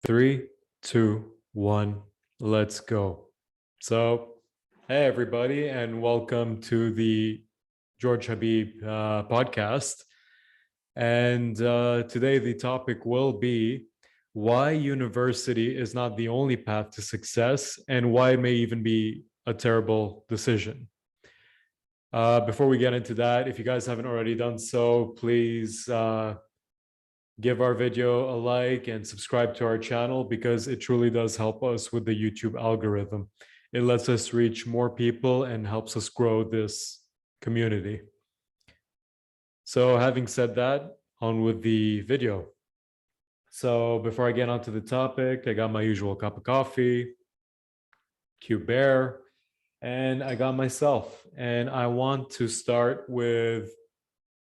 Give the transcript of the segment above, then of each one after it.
Three, two, one, let's go. So, hey, everybody, and welcome to the George Habib podcast. And today, the topic will be why university is not the only path to success and why it may even be a terrible decision. Before we get into that, if you guys haven't already done so, please give our video a like and subscribe to our channel because it truly does help us with the YouTube algorithm. It lets us reach more people and helps us grow this community. So having said that, on with the video. So before I get onto the topic, I got my usual cup of coffee, cute bear, and I got myself. And I want to start with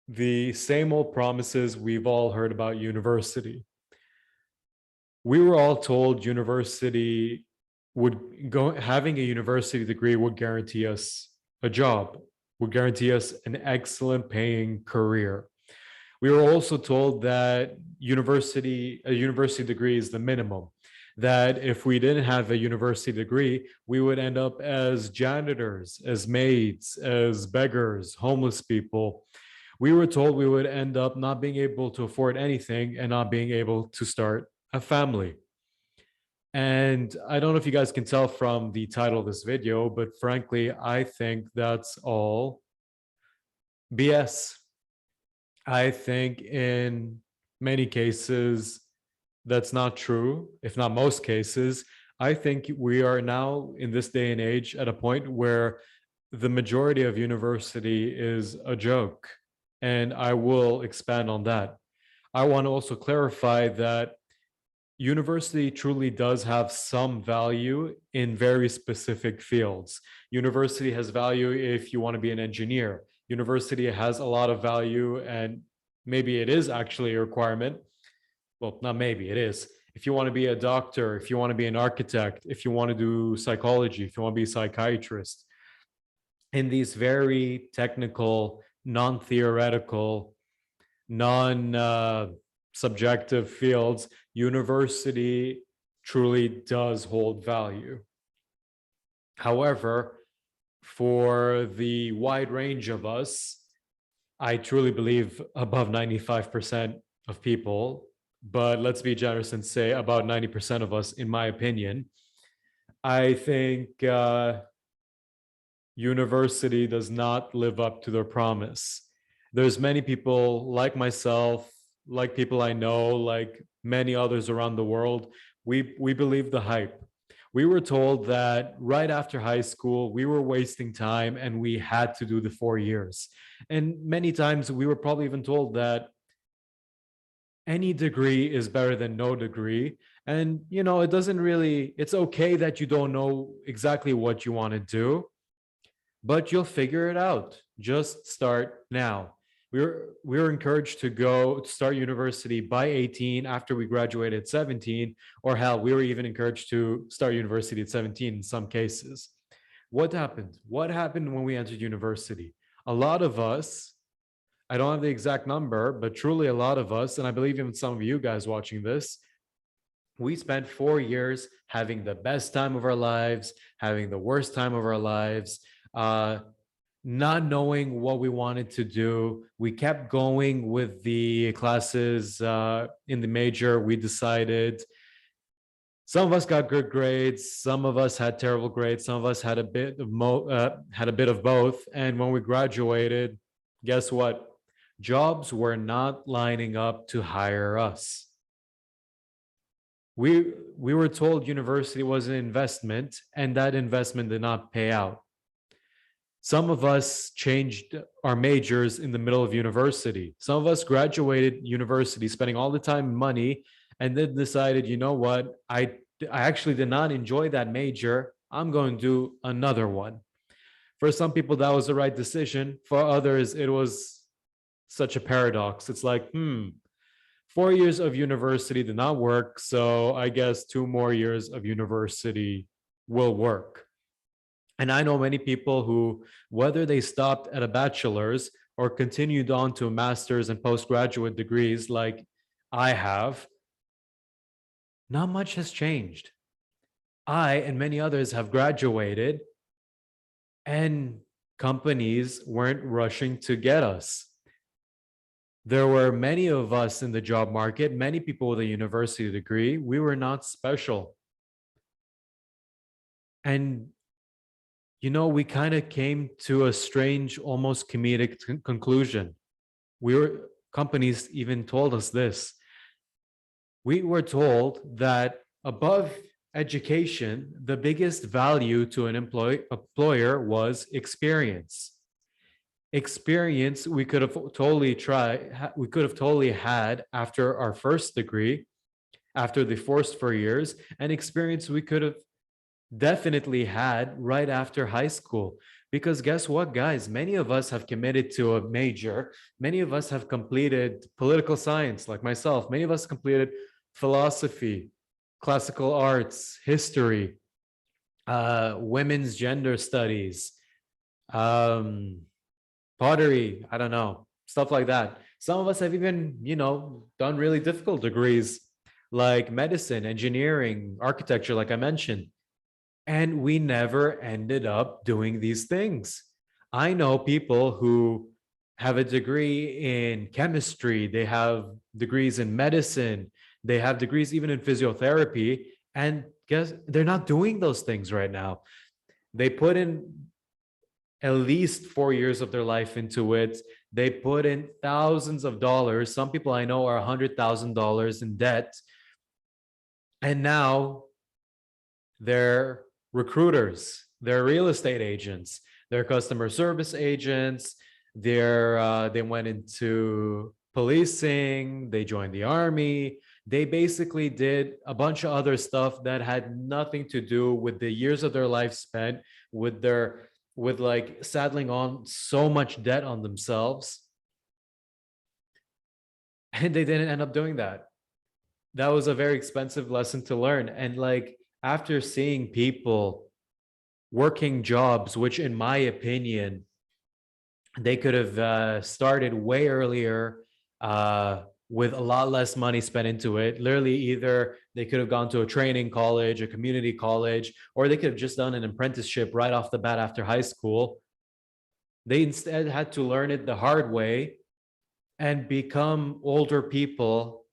the same old promises we've all heard about university. We were all told university would go having a university degree would guarantee us a job, would guarantee us an excellent paying career. We were also told that a university degree is the minimum, that if we didn't have a university degree, we would end up as janitors, as maids, as beggars, homeless people. We were told we would end up not being able to afford anything and not being able to start a family. And I don't know if you guys can tell from the title of this video, but frankly, I think that's all BS. I think in many cases, that's not true, if not most cases. I think we are now in this day and age at a point where the majority of university is a joke. And I will expand on that. I want to also clarify that university truly does have some value in very specific fields. University has value if you want to be an engineer. University has a lot of value, and maybe it is actually a requirement. Well, not maybe, it is. If you want to be a doctor, if you want to be an architect, if you want to do psychology, if you want to be a psychiatrist, in these very technical, non-theoretical, non-subjective fields, university truly does hold value. However, for the wide range of us, I truly believe above 95% of people, but let's be generous and say about 90% of us, in my opinion, I think university does not live up to their promise. There's many people like myself, like people I know, like many others around the world. We believe the hype. We were told that right after high school, we were wasting time and we had to do the 4 years. And many times we were probably even told that any degree is better than no degree. And, it doesn't really, it's okay that you don't know exactly what you want to do, but you'll figure it out. Just start now. We were encouraged to go start university by 18 after we graduated at 17, or hell, we were even encouraged to start university at 17 in some cases. What happened? What happened when we entered university? A lot of us, I don't have the exact number, but truly a lot of us, and I believe even some of you guys watching this, we spent 4 years having the best time of our lives, having the worst time of our lives, not knowing what we wanted to do. We kept going with the classes in the major. We decided some of us got good grades, some of us had terrible grades, some of us had a bit of both. And when we graduated, guess what? Jobs were not lining up to hire us. We were told university was an investment, and that investment did not pay out. Some of us changed our majors in the middle of university. Some of us graduated university, spending all the time and money, and then decided, you know what? I actually did not enjoy that major. I'm going to do another one. For some people, that was the right decision. For others, it was such a paradox. It's like, 4 years of university did not work, so I guess 2 more years of university will work. And I know many people who, whether they stopped at a bachelor's or continued on to a master's and postgraduate degrees like I have, not much has changed. I and many others have graduated, and companies weren't rushing to get us. There were many of us in the job market, many people with a university degree. We were not special. And, we kind of came to a strange, almost comedic conclusion. Companies even told us this. We were told that above education, the biggest value to an employer was experience. Experience we could have totally had after our first degree, after the first 4 years, and experience we could have definitely had right after high school. Because guess what, guys? Many of us have committed to a major. Many of us have completed political science, like myself. Many of us completed philosophy, classical arts, history, women's gender studies, pottery, I don't know, stuff like that. Some of us have even, done really difficult degrees like medicine, engineering, architecture, like I mentioned. And we never ended up doing these things. I know people who have a degree in chemistry, they have degrees in medicine, they have degrees even in physiotherapy, and guess they're not doing those things right now. They put in at least 4 years of their life into it. They put in thousands of dollars. Some people I know are $100,000 in debt. And now they're recruiters, they're real estate agents, they're customer service agents, they went into policing, they joined the army. They basically did a bunch of other stuff that had nothing to do with the years of their life spent with like saddling on so much debt on themselves. And they didn't end up doing that. That was a very expensive lesson to learn. And like after seeing people working jobs, which in my opinion, they could have started way earlier with a lot less money spent into it. Literally, either they could have gone to a training college, a community college, or they could have just done an apprenticeship right off the bat after high school. They instead had to learn it the hard way and become older people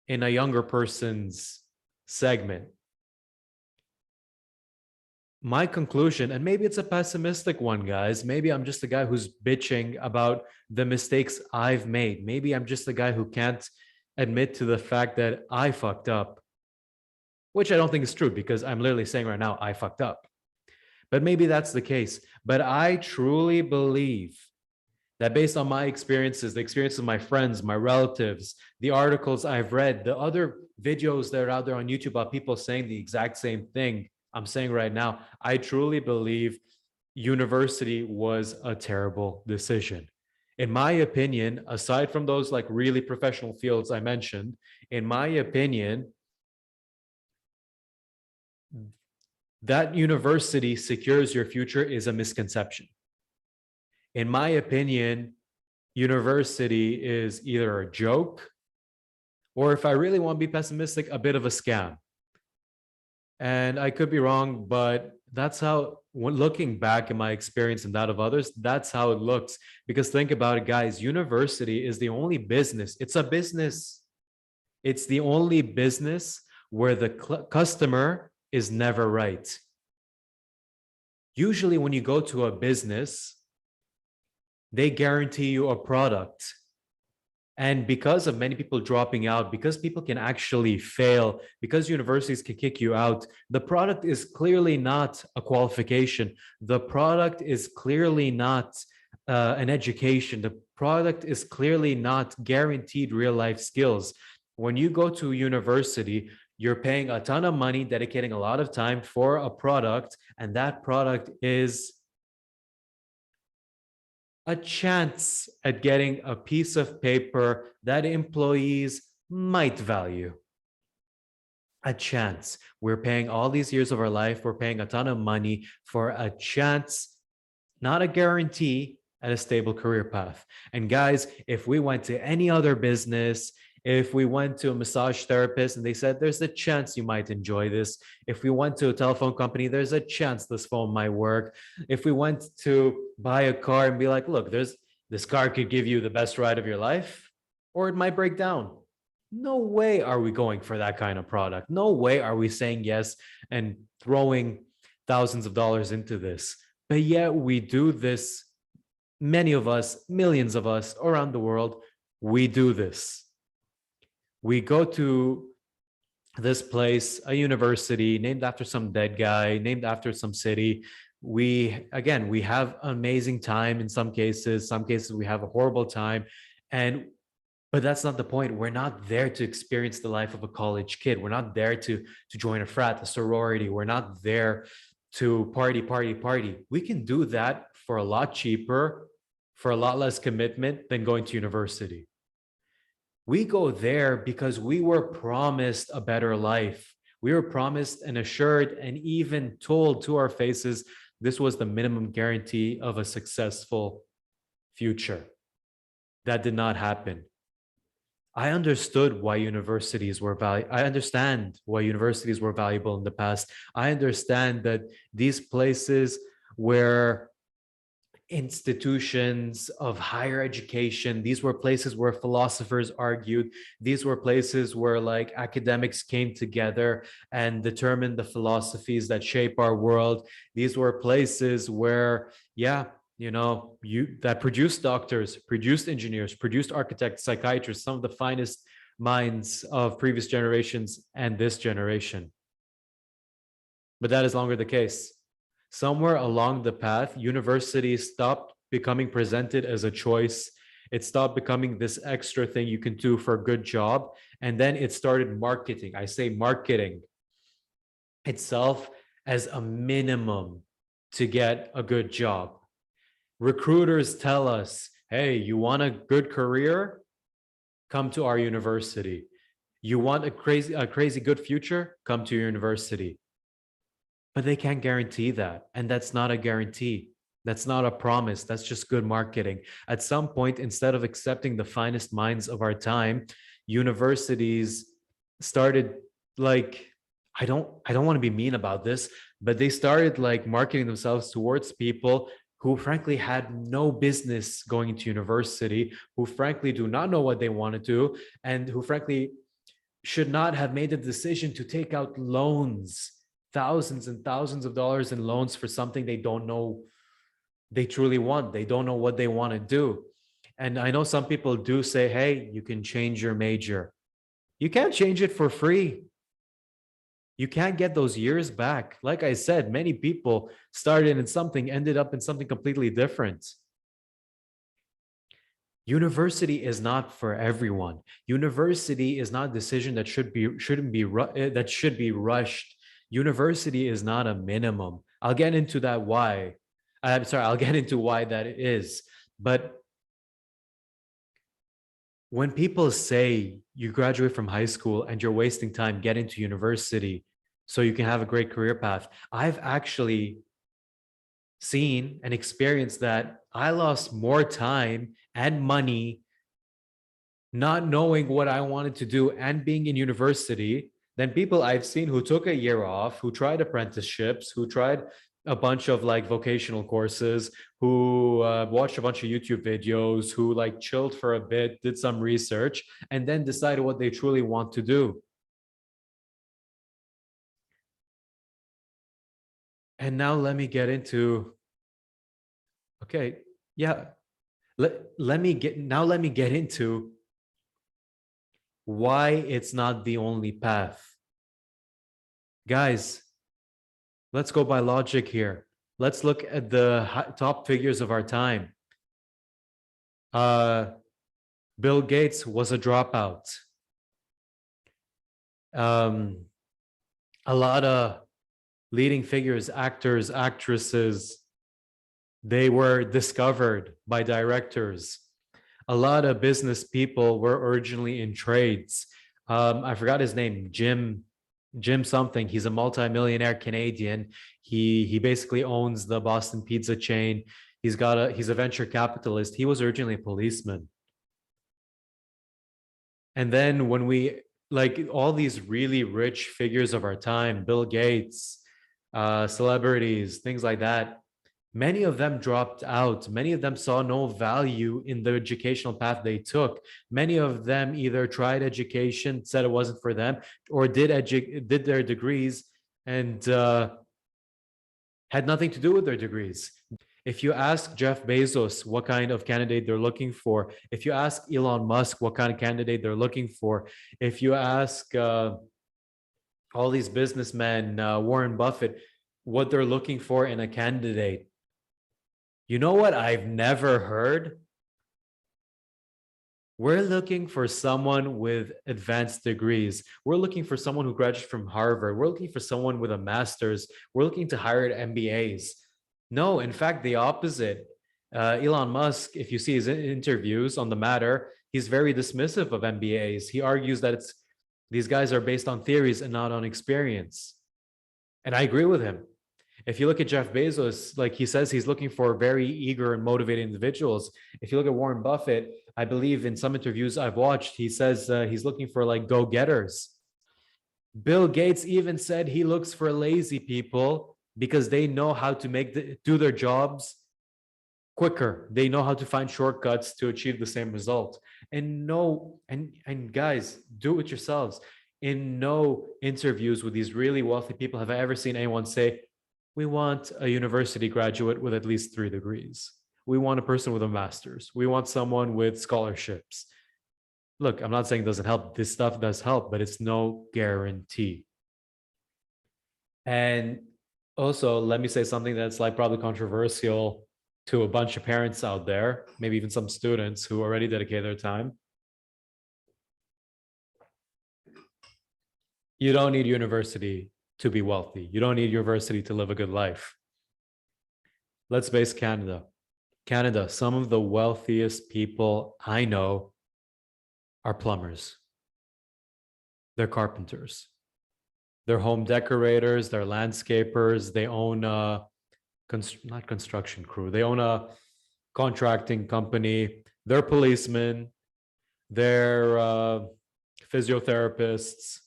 in a younger person's segment. My conclusion, and maybe it's a pessimistic one, guys. Maybe I'm just a guy who's bitching about the mistakes I've made. Maybe I'm just a guy who can't admit to the fact that I fucked up, which I don't think is true because I'm literally saying right now, I fucked up. But maybe that's the case. But I truly believe that based on my experiences, the experiences of my friends, my relatives, the articles I've read, the other videos that are out there on YouTube about people saying the exact same thing I'm saying right now, I truly believe university was a terrible decision. In my opinion, aside from those like really professional fields I mentioned, in my opinion, that university secures your future is a misconception. In my opinion, university is either a joke, or if I really want to be pessimistic, a bit of a scam. And I could be wrong, but that's how, when looking back in my experience and that of others, that's how it looks. Because think about it, guys, university is the only business. It's a business. It's the only business where the customer is never right. Usually when you go to a business, they guarantee you a product. And because of many people dropping out, because people can actually fail, because universities can kick you out, the product is clearly not a qualification. The product is clearly not an education. The product is clearly not guaranteed real life skills. When you go to university, you're paying a ton of money, dedicating a lot of time for a product, and that product is a chance at getting a piece of paper that employees might value. A chance. We're paying all these years of our life, we're paying a ton of money for a chance, not a guarantee, at a stable career path. And guys, if we went to any other business, If we went to a massage therapist and they said, there's a chance you might enjoy this. If we went to a telephone company, there's a chance this phone might work. If we went to buy a car and be like, look, this car could give you the best ride of your life, or it might break down. No way are we going for that kind of product. No way are we saying yes and throwing thousands of dollars into this. But yet we do this. Many of us, millions of us around the world, we do this. We go to this place, a university named after some dead guy, named after some city. We have amazing time in some cases. Some cases we have a horrible time. But that's not the point. We're not there to experience the life of a college kid. We're not there to join a frat, a sorority. We're not there to party. We can do that for a lot cheaper, for a lot less commitment than going to university. We go there because we were promised a better life. We were promised and assured and even told to our faces this was the minimum guarantee of a successful future. That did not happen. I understood why universities were valuable. I understand why universities were valuable in the past. I understand that these places were institutions of higher education. These were places where philosophers argued. These were places where like academics came together and determined the philosophies that shape our world. These were places where, that produced doctors, produced engineers, produced architects, psychiatrists, some of the finest minds of previous generations and this generation. But that is longer the case. Somewhere along the path, universities stopped becoming presented as a choice. It stopped becoming this extra thing you can do for a good job. And then it started marketing. I say marketing itself as a minimum to get a good job. Recruiters tell us, hey, you want a good career? Come to our university. You want a crazy good future? Come to your university. But they can't guarantee that. And that's not a guarantee. That's not a promise. That's just good marketing. At some point, instead of accepting the finest minds of our time, universities started like, I don't want to be mean about this, but they started like marketing themselves towards people who frankly had no business going into university, who frankly do not know what they want to do, and who frankly should not have made the decision to take out loans, thousands and thousands of dollars in loans for something they don't know they truly want. They don't know what they want to do. And I know some people do say, hey, you can change your major. You can't change it for free. You can't get those years back. Like I said, many people started in something, ended up in something completely different. University is not for everyone. University is not a decision that should be rushed. University is not a minimum. I'll get into that why. I'll get into why that is. But when people say you graduate from high school and you're wasting time getting to university so you can have a great career path, I've actually seen and experienced that I lost more time and money not knowing what I wanted to do and being in university than people I've seen who took a year off, who tried apprenticeships, who tried a bunch of like vocational courses, who watched a bunch of YouTube videos, who like chilled for a bit, did some research, and then decided what they truly want to do. And now let me get into, let me get into why it's not the only path. Guys, let's go by logic here. Let's look at the top figures of our time. Bill Gates was a dropout. A lot of leading figures, actors, actresses, they were discovered by directors. A lot of business people were originally in trades. I forgot his name, Jim something. He's a multi-millionaire Canadian. He basically owns the Boston pizza chain. He's a venture capitalist. He was originally a policeman. And then when we, like, all these really rich figures of our time, Bill Gates, celebrities, things like that, many of them dropped out. Many of them saw no value in the educational path they took. Many of them either tried education, said it wasn't for them, or did their degrees and had nothing to do with their degrees. If you ask Jeff Bezos what kind of candidate they're looking for, if you ask Elon Musk what kind of candidate they're looking for, if you ask all these businessmen, Warren Buffett, what they're looking for in a candidate, you know what I've never heard? We're looking for someone with advanced degrees. We're looking for someone who graduated from Harvard. We're looking for someone with a master's. We're looking to hire MBAs. No, in fact, the opposite. Elon Musk, if you see his interviews on the matter, he's very dismissive of MBAs. He argues that these guys are based on theories and not on experience. And I agree with him. If you look at Jeff Bezos, like he says, he's looking for very eager and motivated individuals. If you look at Warren Buffett, I believe in some interviews I've watched, he says he's looking for like go-getters. Bill Gates even said he looks for lazy people because they know how to do their jobs quicker. They know how to find shortcuts to achieve the same result. And no, and guys, do it yourselves. In no interviews with these really wealthy people have I ever seen anyone say, we want a university graduate with at least 3 degrees. We want a person with a master's. We want someone with scholarships. Look, I'm not saying it doesn't help. This stuff does help, but it's no guarantee. And also, let me say something that's like probably controversial to a bunch of parents out there, maybe even some students who already dedicate their time. You don't need university to be wealthy. You don't need university to live a good life. Let's base Canada. Canada, some of the wealthiest people I know are plumbers. They're carpenters. They're home decorators. They're landscapers. They own a not construction crew. They own a contracting company. They're policemen. They're physiotherapists.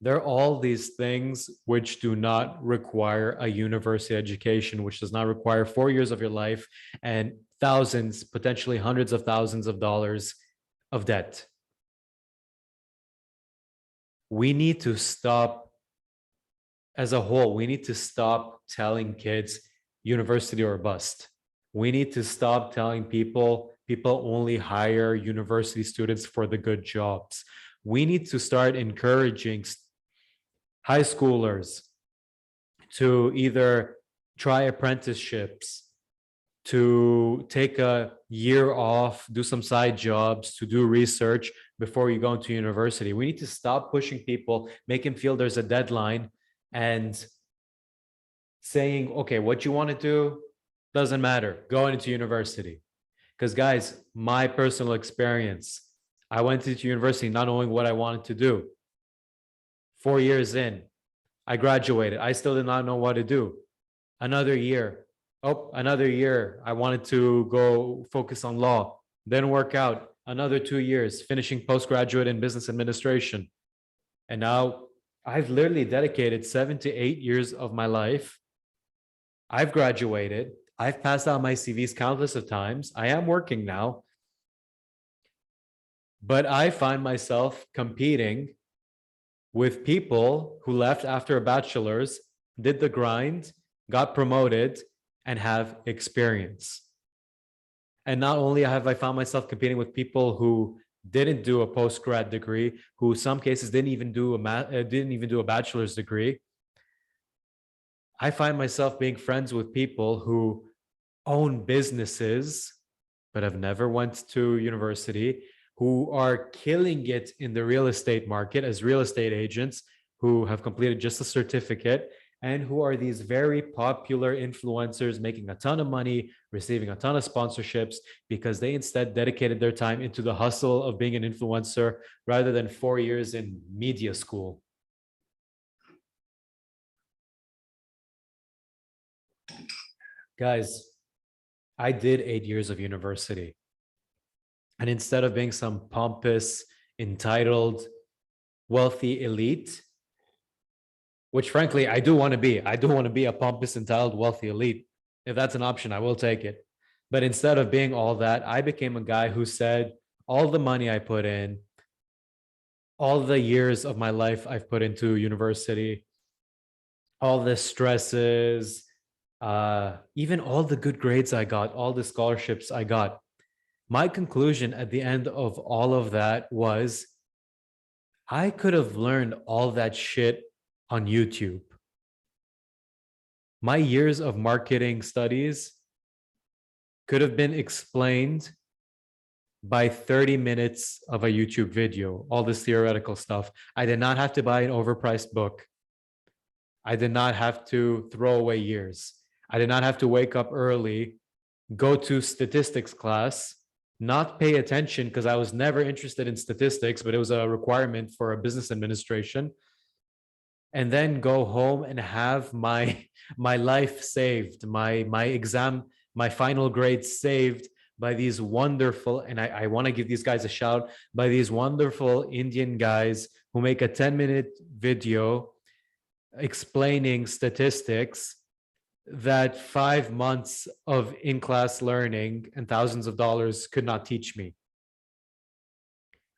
They're all these things which do not require a university education, which does not require 4 years of your life and thousands, potentially hundreds of thousands of dollars of debt. We need to stop, as a whole, we need to stop telling kids university or bust. We need to stop telling people only hire university students for the good jobs. We need to start encouraging high schoolers to either try apprenticeships, to take a year off, do some side jobs, to do research before you go into university. We need to stop pushing people, make them feel there's a deadline, and saying, okay, what you want to do doesn't matter. Go into university. Because guys, my personal experience, I went into university not knowing what I wanted to do. 4 years in, I graduated. I still did not know what to do. Another year. Another year. I wanted to go focus on law. Didn't work out. Another 2 years, finishing postgraduate in business administration. And now I've literally dedicated 7 to 8 years of my life. I've graduated. I've passed out my CVs countless of times. I am working now. But I find myself competing with people who left after a bachelor's, did the grind, got promoted, and have experience. And not only have I found myself competing with people who didn't do a post-grad degree, who in some cases didn't even do a bachelor's degree, I find myself being friends with people who own businesses but have never went to university, who are killing it in the real estate market as real estate agents, who have completed just a certificate, and who are these very popular influencers making a ton of money, receiving a ton of sponsorships, because they instead dedicated their time into the hustle of being an influencer rather than 4 years in media school. Guys, I did 8 years of university. And instead of being some pompous, entitled, wealthy elite, which frankly I do want to be. I do want to be a pompous, entitled, wealthy elite. If that's an option, I will take it. But instead of being all that, I became a guy who said, all the money I put in, all the years of my life I've put into university, all the stresses, even all the good grades I got, all the scholarships I got. My conclusion at the end of all of that was I could have learned all that shit on YouTube. My years of marketing studies could have been explained by 30 minutes of a YouTube video, all this theoretical stuff. I did not have to buy an overpriced book. I did not have to throw away years. I did not have to wake up early, go to statistics class, not pay attention because I was never interested in statistics, but it was a requirement for a business administration, and then go home and have my life saved, my exam, my final grades saved by these wonderful, and I want to give these guys a shout, by these wonderful Indian guys who make a 10-minute video explaining statistics that 5 months of in-class learning and thousands of dollars could not teach me.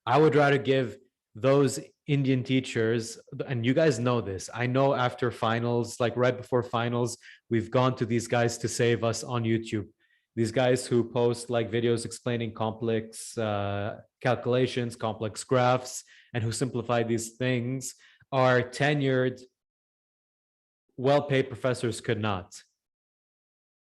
I would rather give those Indian teachers, and you guys know this, I know after finals, like right before finals, we've gone to these guys to save us on YouTube. These guys who post like videos explaining complex calculations, complex graphs, and who simplify these things are tenured, well-paid professors could not.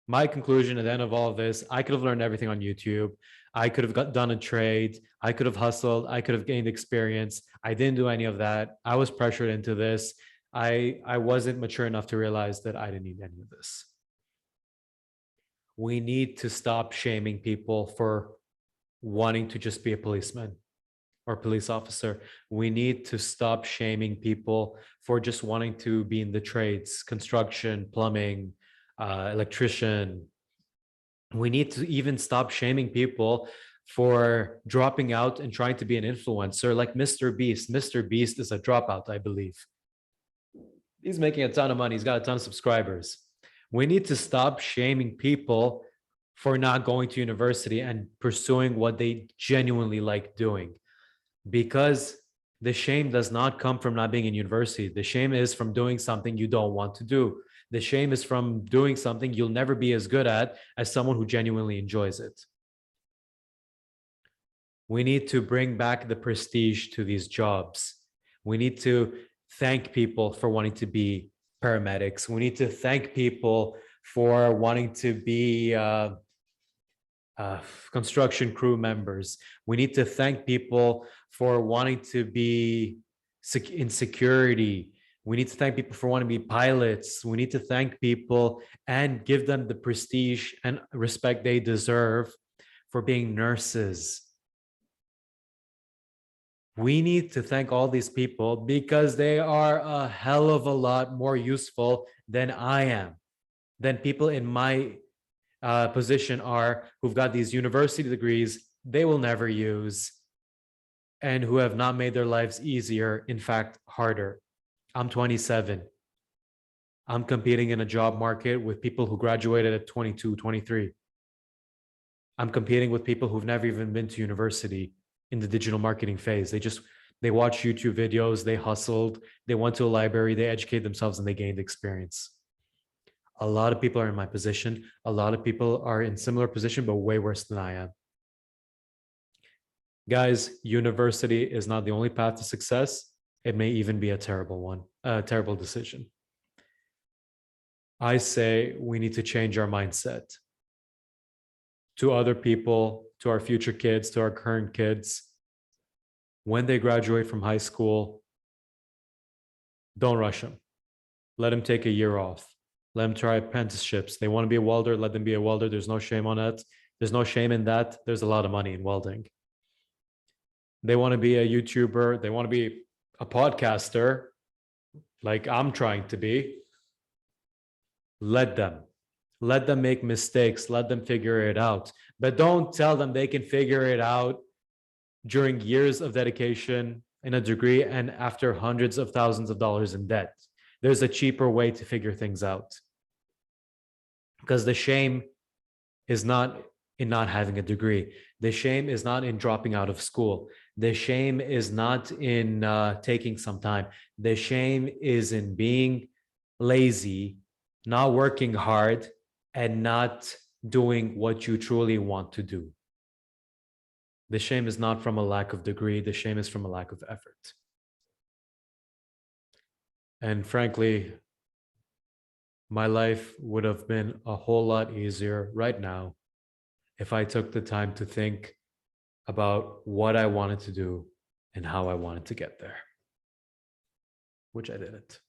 My conclusion at the end of all of this, I could have learned everything on YouTube. I could have done a trade. I could have hustled. I could have gained experience. I didn't do any of that. I was pressured into this. I wasn't mature enough to realize that I didn't need any of this. We need to stop shaming people for wanting to just be a policeman or police officer. We need to stop shaming people for just wanting to be in the trades, construction, plumbing, electrician. We need to even stop shaming people for dropping out and trying to be an influencer like Mr. Beast. Mr. Beast is a dropout, I believe. He's making a ton of money. He's got a ton of subscribers. We need to stop shaming people for not going to university and pursuing what they genuinely like doing, because the shame does not come from not being in university. The shame is from doing something you don't want to do. The shame is from doing something you'll never be as good at as someone who genuinely enjoys it. We need to bring back the prestige to these jobs. We need to thank people for wanting to be paramedics. We need to thank people for wanting to be construction crew members. We need to thank people for wanting to be in security. We need to thank people for wanting to be pilots. We need to thank people and give them the prestige and respect they deserve for being nurses. We need to thank all these people because they are a hell of a lot more useful than I am, than people in my position are, who've got these university degrees they will never use and who have not made their lives easier, in fact, harder. I'm 27. I'm competing in a job market with people who graduated at 22, 23. I'm competing with people who've never even been to university in the digital marketing phase. They watch YouTube videos, they hustled, they went to a library, they educated themselves, and they gained experience. A lot of people are in my position. A lot of people are in similar position, but way worse than I am. Guys, university is not the only path to success. It may even be a terrible one, a terrible decision. I say we need to change our mindset to other people, to our future kids, to our current kids. When they graduate from high school, don't rush them. Let them take a year off. Let them try apprenticeships. They want to be a welder, let them be a welder. There's no shame on it. There's no shame in that. There's a lot of money in welding. They want to be a YouTuber. They want to be a podcaster, like I'm trying to be. Let them make mistakes. Let them figure it out. But don't tell them they can figure it out during years of dedication in a degree and after hundreds of thousands of dollars in debt. There's a cheaper way to figure things out. Because the shame is not in not having a degree. The shame is not in dropping out of school. The shame is not in taking some time. The shame is in being lazy, not working hard, and not doing what you truly want to do. The shame is not from a lack of degree. The shame is from a lack of effort. And frankly, my life would have been a whole lot easier right now if I took the time to think about what I wanted to do and how I wanted to get there, which I didn't.